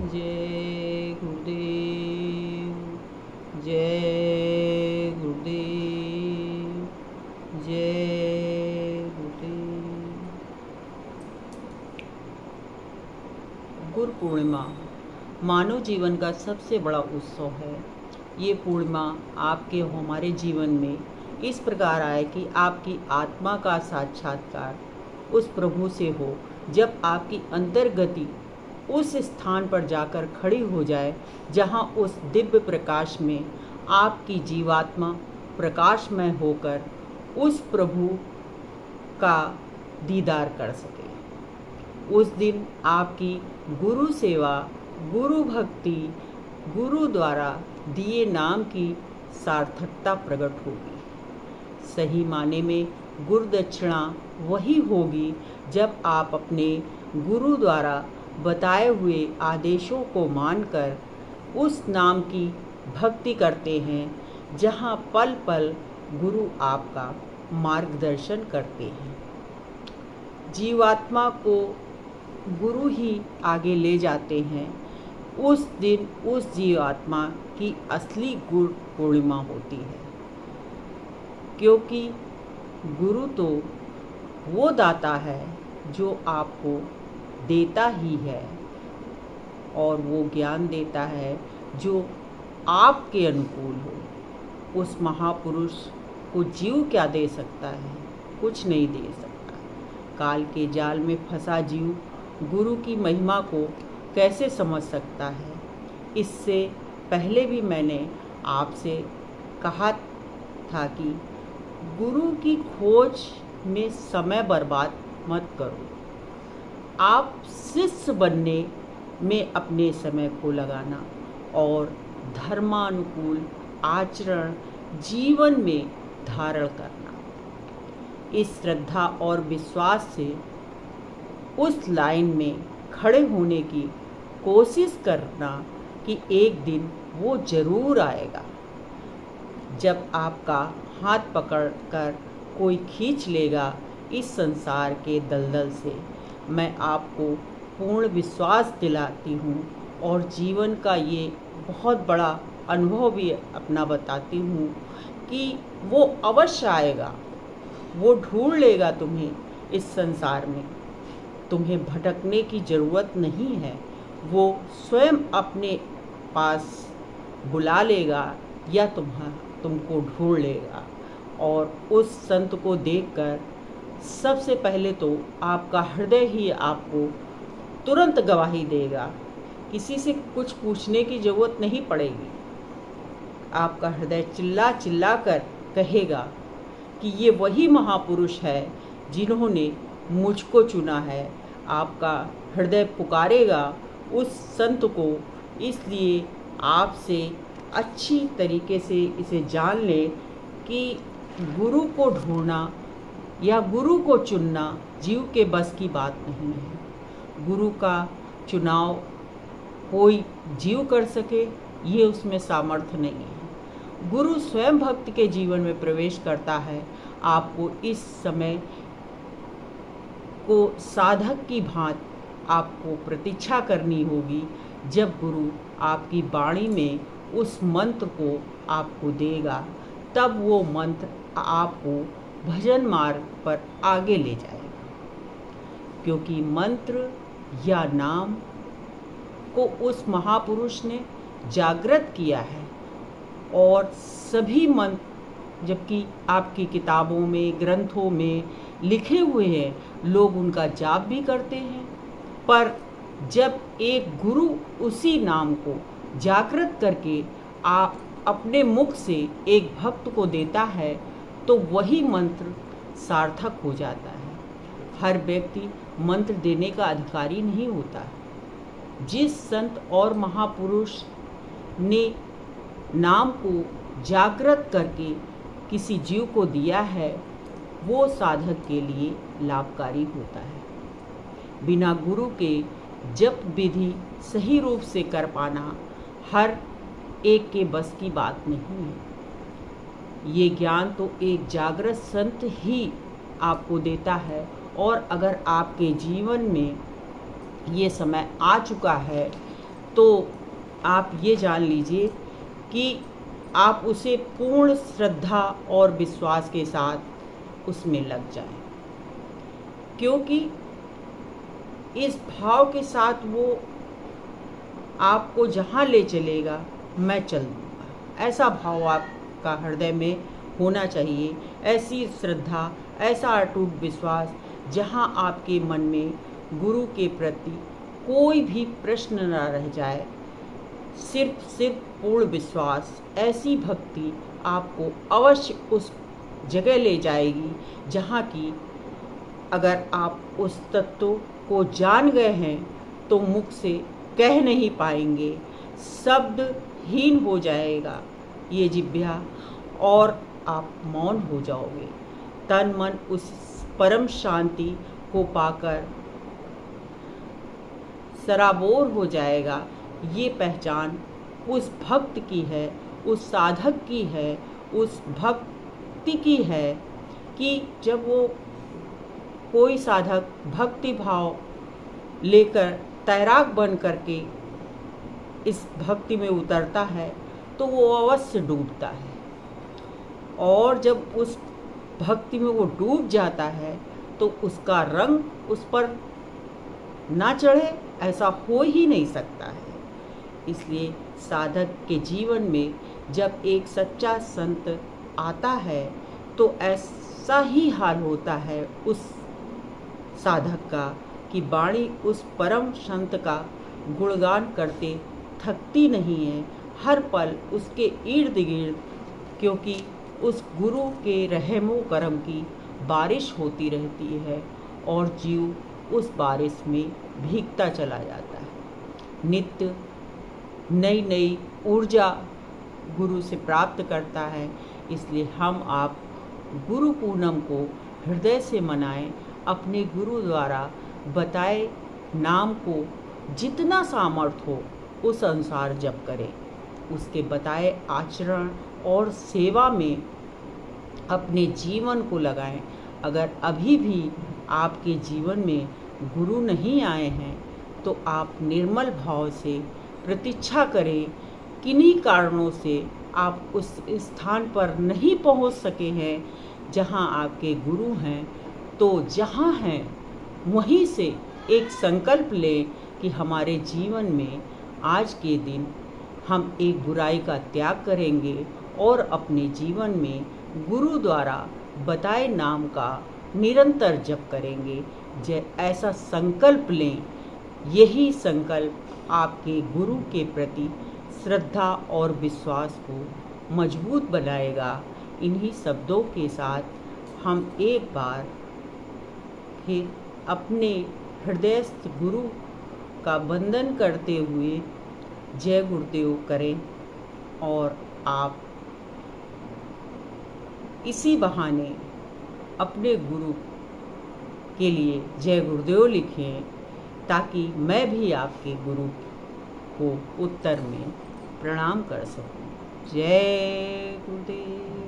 जय गुरुदेव, जय गुरुदेव, जय गुरुदेव। गुरु पूर्णिमा मानव जीवन का सबसे बड़ा उत्सव है। ये पूर्णिमा आपके हमारे जीवन में इस प्रकार आए कि आपकी आत्मा का साक्षात्कार उस प्रभु से हो, जब आपकी अंतर्गति उस स्थान पर जाकर खड़ी हो जाए जहाँ उस दिव्य प्रकाश में आपकी जीवात्मा प्रकाशमय होकर उस प्रभु का दीदार कर सके। उस दिन आपकी गुरु सेवा, गुरु भक्ति, गुरु द्वारा दिए नाम की सार्थकता प्रकट होगी। सही माने में गुरु दक्षिणा वही होगी जब आप अपने गुरु द्वारा बताए हुए आदेशों को मानकर उस नाम की भक्ति करते हैं जहाँ पल पल गुरु आपका मार्गदर्शन करते हैं। जीवात्मा को गुरु ही आगे ले जाते हैं। उस दिन उस जीवात्मा की असली गुरु पूर्णिमा होती है, क्योंकि गुरु तो वो दाता है जो आपको देता ही है, और वो ज्ञान देता है जो आपके अनुकूल हो। उस महापुरुष को जीव क्या दे सकता है? कुछ नहीं दे सकता। काल के जाल में फंसा जीव गुरु की महिमा को कैसे समझ सकता है? इससे पहले भी मैंने आपसे कहा था कि गुरु की खोज में समय बर्बाद मत करो। आप शिष्य बनने में अपने समय को लगाना और धर्मानुकूल आचरण जीवन में धारण करना। इस श्रद्धा और विश्वास से उस लाइन में खड़े होने की कोशिश करना कि एक दिन वो जरूर आएगा, जब आपका हाथ पकड़कर कोई खींच लेगा इस संसार के दलदल से। मैं आपको पूर्ण विश्वास दिलाती हूँ और जीवन का ये बहुत बड़ा अनुभव भी अपना बताती हूँ कि वो अवश्य आएगा। वो ढूंढ लेगा तुम्हें इस संसार में। तुम्हें भटकने की ज़रूरत नहीं है। वो स्वयं अपने पास बुला लेगा या तुमको ढूंढ लेगा। और उस संत को देखकर सबसे पहले तो आपका हृदय ही आपको तुरंत गवाही देगा। किसी से कुछ पूछने की ज़रूरत नहीं पड़ेगी। आपका हृदय चिल्ला चिल्ला कर कहेगा कि ये वही महापुरुष है जिन्होंने मुझको चुना है। आपका हृदय पुकारेगा उस संत को। इसलिए आपसे अच्छी तरीके से इसे जान ले कि गुरु को ढूंढना या गुरु को चुनना जीव के बस की बात नहीं है। गुरु का चुनाव कोई जीव कर सके, ये उसमें सामर्थ्य नहीं है। गुरु स्वयं भक्त के जीवन में प्रवेश करता है। आपको इस समय को साधक की भांति आपको प्रतीक्षा करनी होगी, जब गुरु आपकी वाणी में उस मंत्र को आपको देगा। तब वो मंत्र आपको भजन मार्ग पर आगे ले जाएगा, क्योंकि मंत्र या नाम को उस महापुरुष ने जागृत किया है। और सभी मंत्र जबकि आपकी किताबों में, ग्रंथों में लिखे हुए हैं, लोग उनका जाप भी करते हैं, पर जब एक गुरु उसी नाम को जागृत करके आप अपने मुख से एक भक्त को देता है, तो वही मंत्र सार्थक हो जाता है। हर व्यक्ति मंत्र देने का अधिकारी नहीं होता। जिस संत और महापुरुष ने नाम को जागृत करके किसी जीव को दिया है, वो साधक के लिए लाभकारी होता है। बिना गुरु के जप विधि सही रूप से कर पाना हर एक के बस की बात नहीं है। ये ज्ञान तो एक जागृत संत ही आपको देता है। और अगर आपके जीवन में ये समय आ चुका है तो आप ये जान लीजिए कि आप उसे पूर्ण श्रद्धा और विश्वास के साथ उसमें लग जाएं, क्योंकि इस भाव के साथ वो आपको जहाँ ले चलेगा मैं चल दूँगा, ऐसा भाव आपका हृदय में होना चाहिए। ऐसी श्रद्धा, ऐसा अटूट विश्वास जहाँ आपके मन में गुरु के प्रति कोई भी प्रश्न न रह जाए, सिर्फ पूर्ण विश्वास। ऐसी भक्ति आपको अवश्य उस जगह ले जाएगी जहाँ की अगर आप उस तत्व को जान गए हैं तो मुख से कह नहीं पाएंगे, शब्दहीन हो जाएगा ये जिह्वा और आप मौन हो जाओगे। तन मन उस परम शांति को पाकर सराबोर हो जाएगा। ये पहचान उस भक्त की है, उस साधक की है, उस भक्ति की है कि जब वो कोई साधक भक्ति भाव लेकर तैराक बन करके इस भक्ति में उतरता है तो वो अवश्य डूबता है, और जब उस भक्ति में वो डूब जाता है तो उसका रंग उस पर ना चढ़े ऐसा हो ही नहीं सकता है। इसलिए साधक के जीवन में जब एक सच्चा संत आता है तो ऐसा ही हाल होता है उस साधक का कि वाणी उस परम संत का गुणगान करते थकती नहीं है, हर पल उसके इर्द गिर्द, क्योंकि उस गुरु के रहमो करम की बारिश होती रहती है और जीव उस बारिश में भीगता चला जाता है। नित्य नई नई ऊर्जा गुरु से प्राप्त करता है। इसलिए हम आप गुरु पूनम को हृदय से मनाएं, अपने गुरु द्वारा बताए नाम को जितना सामर्थ्य हो उस अनुसार जप करें, उसके बताए आचरण और सेवा में अपने जीवन को लगाएं। अगर अभी भी आपके जीवन में गुरु नहीं आए हैं तो आप निर्मल भाव से प्रतीक्षा करें। किन्हीं कारणों से आप उस स्थान पर नहीं पहुंच सके हैं जहां आपके गुरु हैं, तो जहां हैं वहीं से एक संकल्प लें कि हमारे जीवन में आज के दिन हम एक बुराई का त्याग करेंगे और अपने जीवन में गुरु द्वारा बताए नाम का निरंतर जप करेंगे। ऐसा संकल्प लें। यही संकल्प आपके गुरु के प्रति श्रद्धा और विश्वास को मजबूत बनाएगा। इन्हीं शब्दों के साथ हम एक बार फिर अपने हृदयस्थ गुरु का वंदन करते हुए जय गुरुदेव करें, और आप इसी बहाने अपने गुरु के लिए जय गुरुदेव लिखें, ताकि मैं भी आपके गुरु को उत्तर में प्रणाम कर सकूं। जय गुरुदेव।